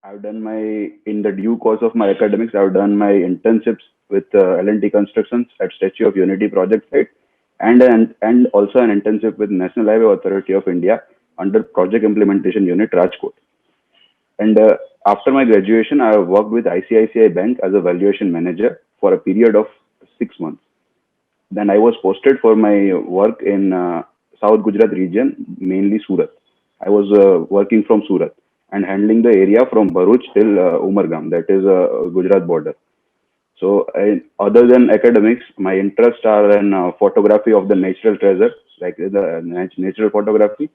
I've done my, in the due course of my academics, I've done my internships with L&T Constructions at Statue of Unity project site, and also an internship with National Highway Authority of India under Project Implementation Unit Rajkot. And after my graduation, I have worked with ICICI Bank as a valuation manager for a period of 6 months. Then I was posted for my work in South Gujarat region, mainly Surat. I was working from Surat and handling the area from Bharuch till Umargam, that is Gujarat border. So, other than academics, my interests are in photography of the natural treasure, like the natural photography.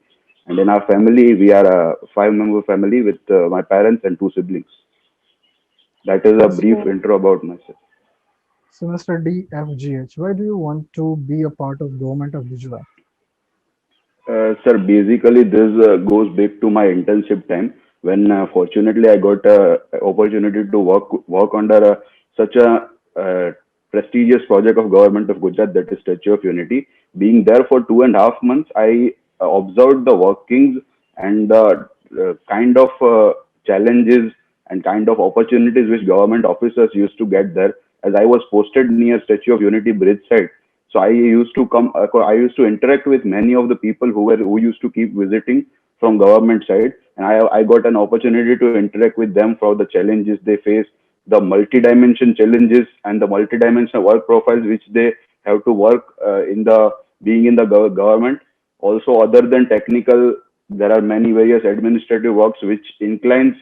And in our family, we are a five-member family with my parents and two siblings. That is a brief So, intro about myself. so Mr. DFGH, why do you want to be a part of government of Gujarat? Sir, basically this goes back to my internship time when fortunately I got a opportunity to work under such a prestigious project of government of Gujarat, that is Statue of Unity. Being there for 2.5 months, I observed the workings and the kind of challenges and kind of opportunities which government officers used to get there. As I was posted near Statue of Unity bridge side, so I used to come, I used to interact with many of the people who used to keep visiting from government side, and I got an opportunity to interact with them for the challenges they face, the multi-dimension challenges and the multi-dimensional work profiles which they have to work in the being in the government. Also, other than technical, there are many various administrative works which inclines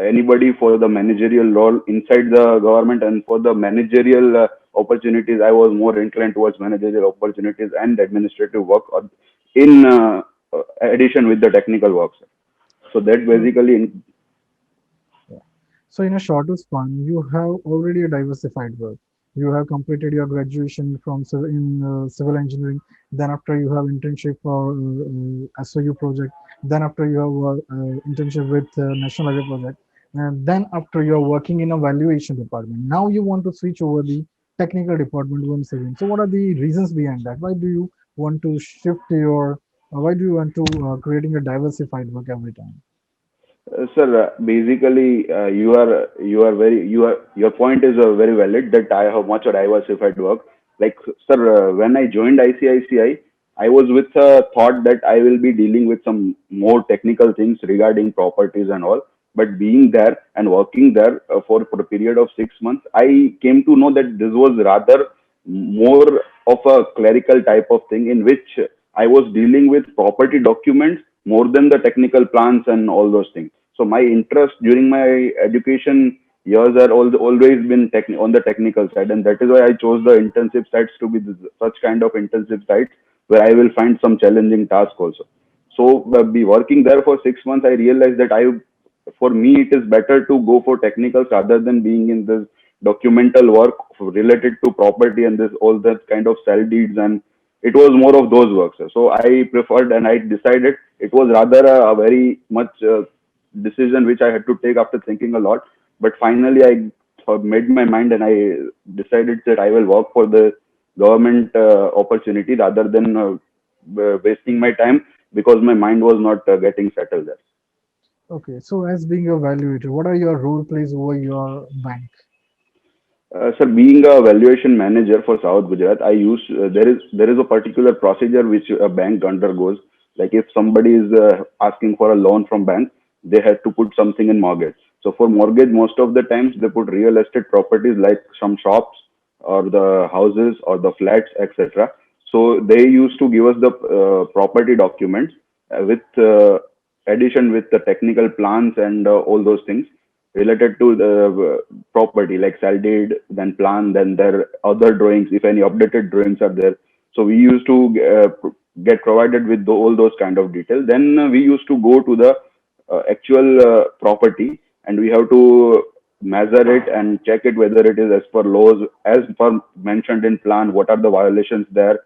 anybody for the managerial role inside the government. And for the managerial opportunities, I was more inclined towards managerial opportunities and administrative work in addition with the technical works. So that So, basically yeah. So in a shorter span, you have already a diversified work. You have completed your graduation from civil engineering. Then after you have internship for SOU project. Then after you have internship with National Highway project. And then after you are working in a valuation department. Now you want to switch over the technical department once again. So what are the reasons behind that? Why do you want to shift your? Why do you want to creating a diversified work every time? Sir, basically, you are very your point is very valid that I have much diversified work. Like, sir, when I joined ICICI, I was with a thought that I will be dealing with some more technical things regarding properties and all. But being there and working there for a period of 6 months, I came to know that this was rather more of a clerical type of thing in which I was dealing with property documents more than the technical plans and all those things. So my interest during my education years are always been on the technical side, and that is why I chose the intensive sites to be such kind of intensive sites where I will find some challenging task also. So be working there for 6 months, I realized that for me, it is better to go for technicals rather than being in this documental work related to property and this all that kind of sell deeds, and it was more of those works. So I preferred and I decided it was rather a very much decision which I had to take after thinking a lot. But finally, I made my mind and I decided that I will work for the government opportunity rather than wasting my time because my mind was not getting settled there. Okay, so as being a valuator, what are your role plays over your bank? Sir, being a valuation manager for South Gujarat, I use there is a particular procedure which a bank undergoes. Like if somebody is asking for a loan from bank, they have to put something in mortgage. So for mortgage, most of the times they put real estate properties like some shops or the houses or the flats, etc. So they used to give us the property documents with addition with the technical plans and all those things related to the property like deed, then plan, then there other drawings, if any updated drawings are there. So we used to get provided with all those kind of details. Then we used to go to the actual property and we have to measure it and check it whether it is as per laws, as per mentioned in plan, what are the violations there,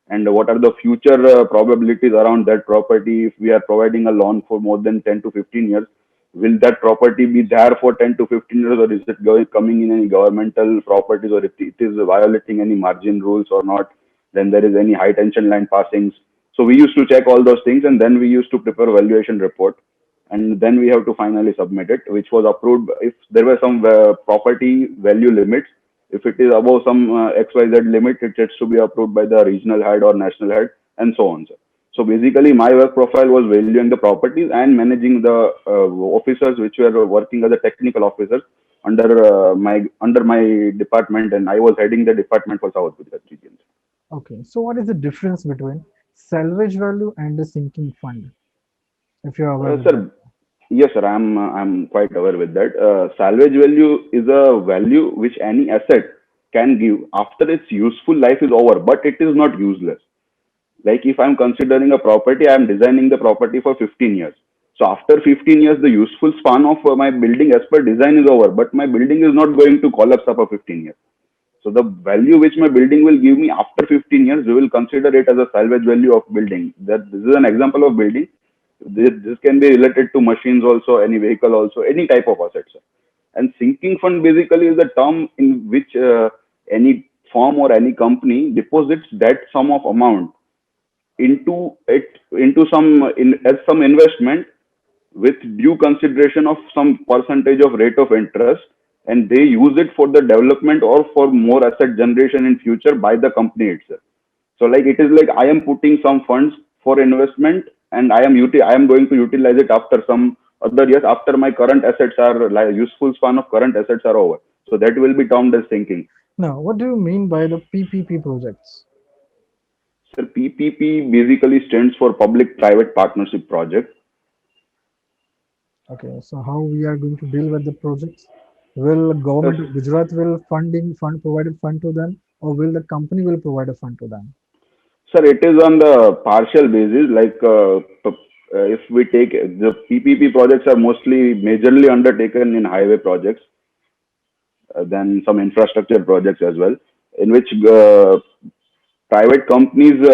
and what are the future probabilities around that property. If we are providing a loan for more than 10 to 15 years, will that property be there for 10 to 15 years, or is it coming in any governmental properties, or if it is violating any margin rules or not, then there is any high tension line passings. So we used to check all those things and then we used to prepare valuation report. and then we have to finally submit it, which was approved. If there were some property value limits, if it is above some XYZ limit, it has to be approved by the regional head or national head, and so on. Sir. So basically, my work profile was valuing the properties and managing the officers which were working as a technical officers under my department, and I was heading the department for South Gujarat region. Okay, so what is the difference between salvage value and the sinking fund, if you're aware with that? Sir, yes, sir, I'm quite aware with that. Salvage value is a value which any asset can give after its useful life is over, but it is not useless. Like if I'm considering a property, I'm designing the property for 15 years. So after 15 years, the useful span of my building as per design is over, but my building is not going to collapse after 15 years. So the value which my building will give me after 15 years, we will consider it as a salvage value of building. That this is an example of building. This can be related to machines also, any vehicle also, any type of assets. And sinking fund basically is the term in which any firm or any company deposits that sum of amount into as some investment with due consideration of some percentage of rate of interest, and they use it for the development or for more asset generation in future by the company itself. So like it is like I am putting some funds for investment, and I am going to utilize it after some other years, after my current assets are like useful span of current assets are over. So that will be termed as sinking. Now, what do you mean by the PPP projects? So PPP basically stands for public private partnership project. Okay, so how we are going to deal with the projects? Will Uh, government of Gujarat will provide a fund to them, or will the company will provide a fund to them? Sir, it is on the partial basis. Like if we take the PPP projects are mostly majorly undertaken in highway projects, then some infrastructure projects as well, in which private companies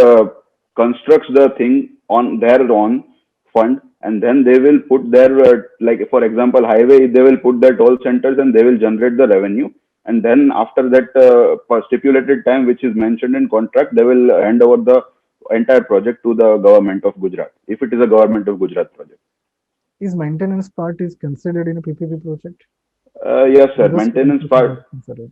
constructs the thing on their own fund, and then they will put their like for example highway, they will put their toll centers and they will generate the revenue, and then after that for stipulated time which is mentioned in contract, they will hand over the entire project to the government of Gujarat, if it is a government of Gujarat project. Is maintenance part is considered in a PPP project? Yes, Or sir. just Maintenance construction part. work considered?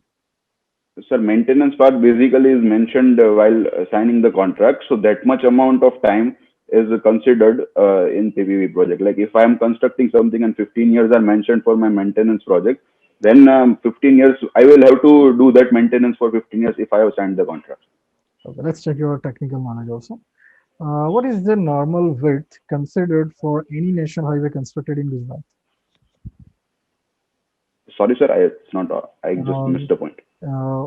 Sir, maintenance part basically is mentioned while signing the contract. So that much amount of time is considered in PPP project. Like if I am constructing something and 15 years are mentioned for my maintenance project, then 15 years I will have to do that maintenance for 15 years if I have signed the contract. Okay, let's check your technical knowledge also. What is the normal width considered for any national highway constructed in Gujarat? Sorry, sir, it's not. I just missed Um, the point.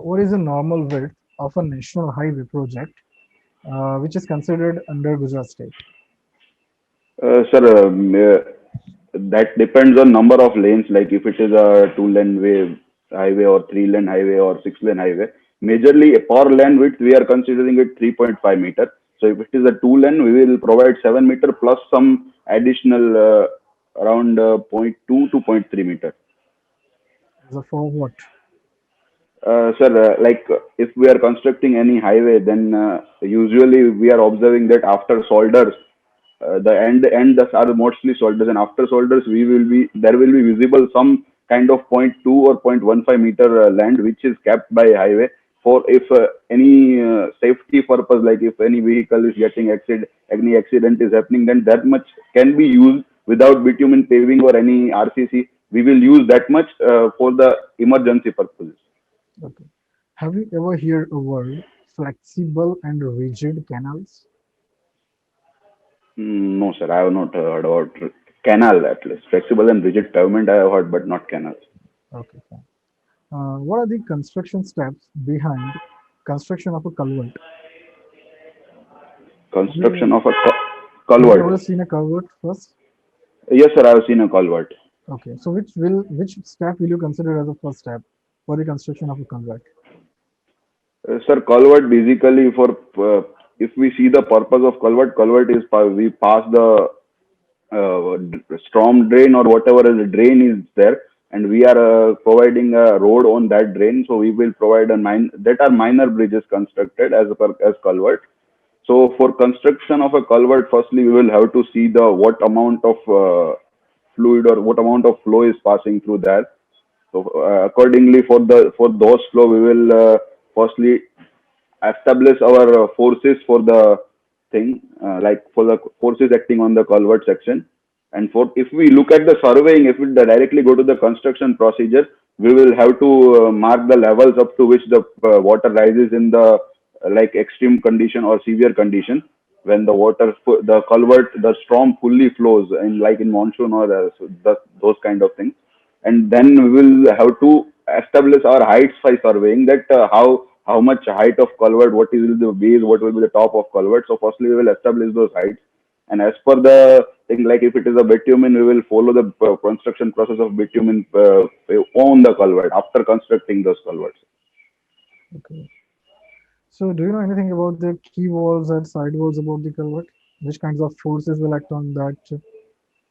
what is the normal width of a national highway project which is considered under Gujarat state? Sir, that depends on number of lanes. Like if it is a two-lane way highway or three-lane highway or six-lane highway, majorly per lane width we are considering it 3.5 meter. So if it is a two-lane, we will provide 7 meter plus some additional around zero point 0.2 to zero point 0.3 meter. As a for what? Sir, like if we are constructing any highway, then usually we are observing that after solders, the end are mostly solders, and after solders we will be there will be visible some kind of point 0.2 or 0.15 meter land which is kept by highway for if any safety purpose, like if any vehicle is getting accident, any accident is happening, then that much can be used without bitumen paving or any RCC. We will use that much for the emergency purposes. Okay. Have you ever heard a word flexible and rigid canals? No, sir, I have not heard about canal at least. Flexible and rigid pavement I have heard, but not canals. Okay, fine. What are the construction steps behind construction of a culvert? Have Construction you, of a have you ever culvert. seen a culvert first? Yes, sir, I have seen a culvert. Okay, so which step will you consider as a first step for the construction of a culvert? Sir, culvert basically for if we see the purpose of culvert, culvert is we pass the storm drain or whatever is the drain is there, and we are providing a road on that drain. So we will provide that are minor bridges constructed as culvert. So for construction of a culvert, firstly we will have to see the what amount of fluid or what amount of flow is passing through there. So accordingly, for those flow, we will firstly establish our forces for the thing, like for the forces acting on the culvert section. And for if we look at the surveying, if we directly go to the construction procedure, we will have to mark the levels up to which the water rises in the like extreme condition or severe condition when the the culvert, the storm fully flows in like in monsoon or those kind of things. And then we will have to establish our heights by surveying that how much height of culvert, what is the base, what will be the top of culvert. So firstly we will establish those heights, and as per the thing, like if it is a bitumen, we will follow the construction process of bitumen on the culvert after constructing those culverts. Okay. So do you know anything about the key walls and side walls about the culvert? Which kinds of forces will act on that?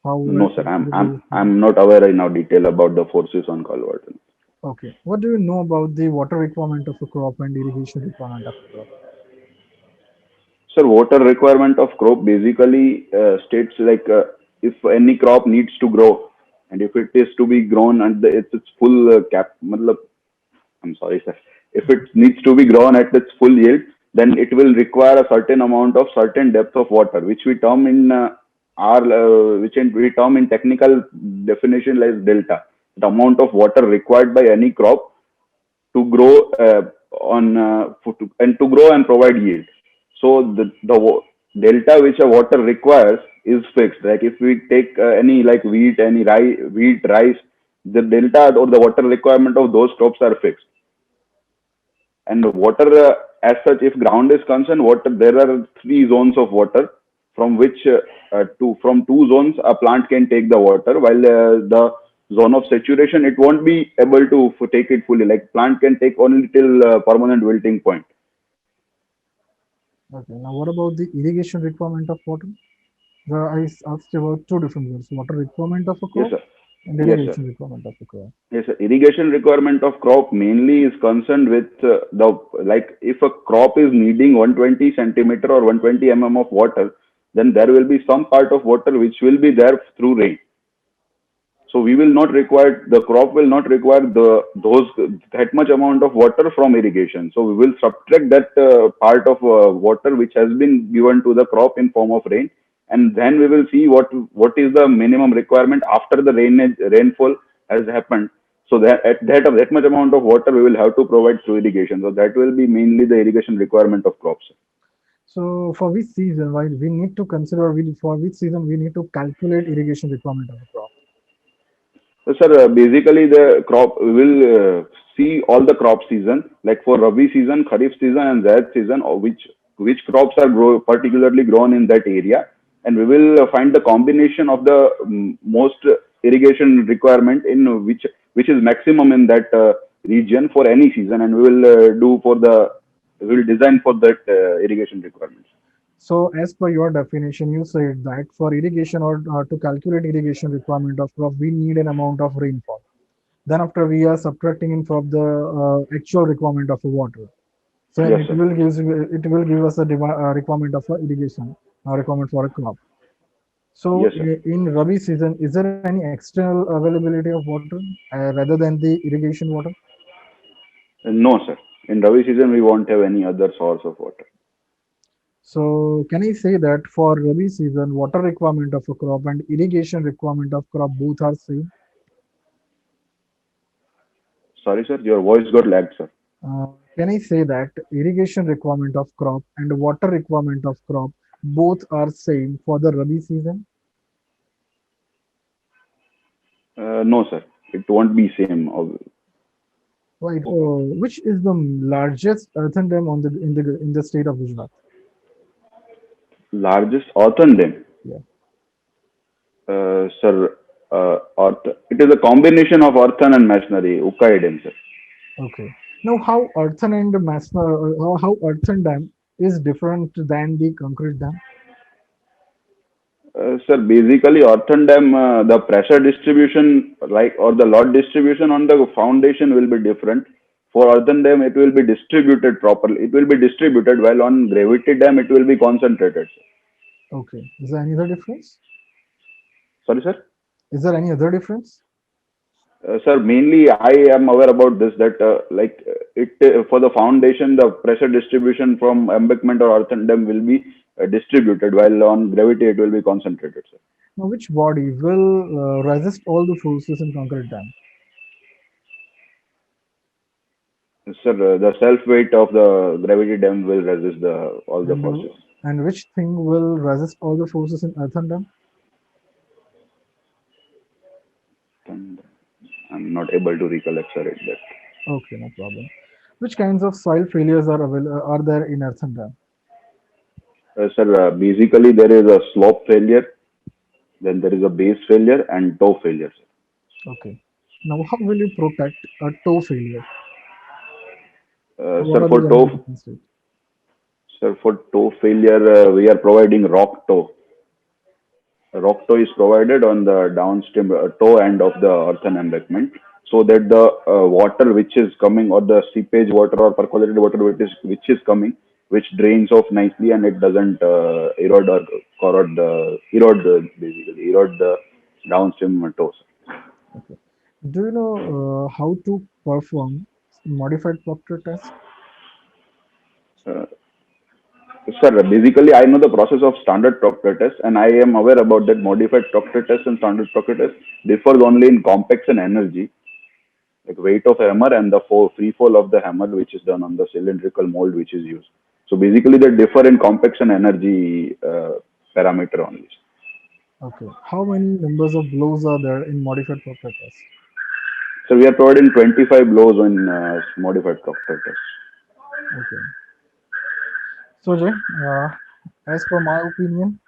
How No sir, it i'm will. i'm not aware in now detail about the forces on culvert. Okay. What do you know about the water requirement of a crop and irrigation requirement of a crop? Sir, water requirement of crop basically states like if any crop needs to grow, and if it is to be grown at its full matlab, I'm sorry, sir. If it needs to be grown at its full yield, then it will require a certain amount of certain depth of water, which we term in we term in technical definition as delta. The amount of water required by any crop to grow and to grow and provide yield. So delta which a water requires is fixed. Like if we take any like wheat, any wheat, rice, the delta or the water requirement of those crops are fixed. And the water, as such, if ground is concerned, water, there are three zones of water from which from two zones a plant can take the water, while the zone of saturation it won't be able to take it fully. Like plant can take only till permanent wilting point. Okay. Now, what about the irrigation requirement of water? Asked about two different words: water requirement of a Yes, crop sir. and Yes, sir. irrigation requirement of a crop. Yes, sir. Irrigation requirement of crop mainly is concerned with the like if a crop is needing 120 centimeter or 120 of water, then there will be some part of water which will be there through rain. So we will not require, the crop will not require those that much amount of water from irrigation. So we will subtract that part of water which has been given to the crop in form of rain, and then we will see what is the minimum requirement after the rainfall has happened. So that much amount of water we will have to provide through irrigation. So that will be mainly the irrigation requirement of crops. So, for which season, right, we need to consider for which season we need to calculate irrigation requirement of a crop. So, sir, basically the crop we will see all the crop season, like for Rabi season, Kharif season, and Zaid season, or which crops are particularly grown in that area, and we will find the combination of the most irrigation requirement in which is maximum in that region for any season, and we will do for the we will design for that irrigation requirements. So, as per your definition, you said that for irrigation or to calculate irrigation requirement of crop, we need an amount of rainfall. Then, after we are subtracting in from the actual requirement of water. So, Yes, it sir. will give us a requirement of irrigation, requirement for a crop. So, Yes, sir. in Rabi season, is there any external availability of water rather than the irrigation water? No, sir. In Rabi season, we won't have any other source of water. So, can I say that for Rabi season, water requirement of a crop and irrigation requirement of crop both are same? Sorry, sir, your voice got lagged, sir. Can I say that irrigation requirement of crop and water requirement of crop both are same for the Rabi season? No, sir. It won't be same. Right. Which is the largest earthen dam on the state of Gujarat? Largest earthen dam. Yeah. Sir, it is a combination of earthen and masonry. Ukai Dam, sir. Okay. Now, how earthen and how earthen dam is different than the concrete dam? Sir, basically, earthen dam, the pressure distribution, like, or the load distribution on the foundation will be different. For earthen dam, it will be distributed properly. It will be distributed, while on gravity dam, it will be concentrated. Okay. Is there any other difference? Sorry, sir. Is there any other difference? Sir, mainly I am aware about this that for the foundation, the pressure distribution from embankment or earth and dam will be distributed, while on gravity it will be concentrated, sir. Now, which body will resist all the forces in concrete dam? Sir, the self weight of the gravity dam will resist the all the And forces. which thing will resist all the forces in earthen dam? And I'm not able to recollect, sir, it that. Okay, no problem. Which kinds of soil failures are there in earthen dam? Sir, basically there is a slope failure, then there is a base failure and toe failure, sir. Okay. Now, how will you protect a toe failure? What Sir, are the for elements toe, against it? sir, for toe failure, we are providing rock toe. Rock toe is provided on the downstream toe end of the earthen embankment, so that the water which is coming, or the seepage water or percolated water which is coming, which drains off nicely and it doesn't erode or corrode the basically erode the downstream toes. Okay. Do you know how to perform modified Proctor test? Uh, Sir, basically, I know the process of standard Proctor test, and I am aware about that modified Proctor test and standard Proctor test differs only in compaction energy, like weight of hammer and the free fall of the hammer, which is done on the cylindrical mold which is used. So basically, they differ in compaction energy parameter only. Okay. How many numbers of blows are there in modified Proctor test? So we are providing 25 blows on modified Proctor test. Okay. So, Jay, as per my opinion,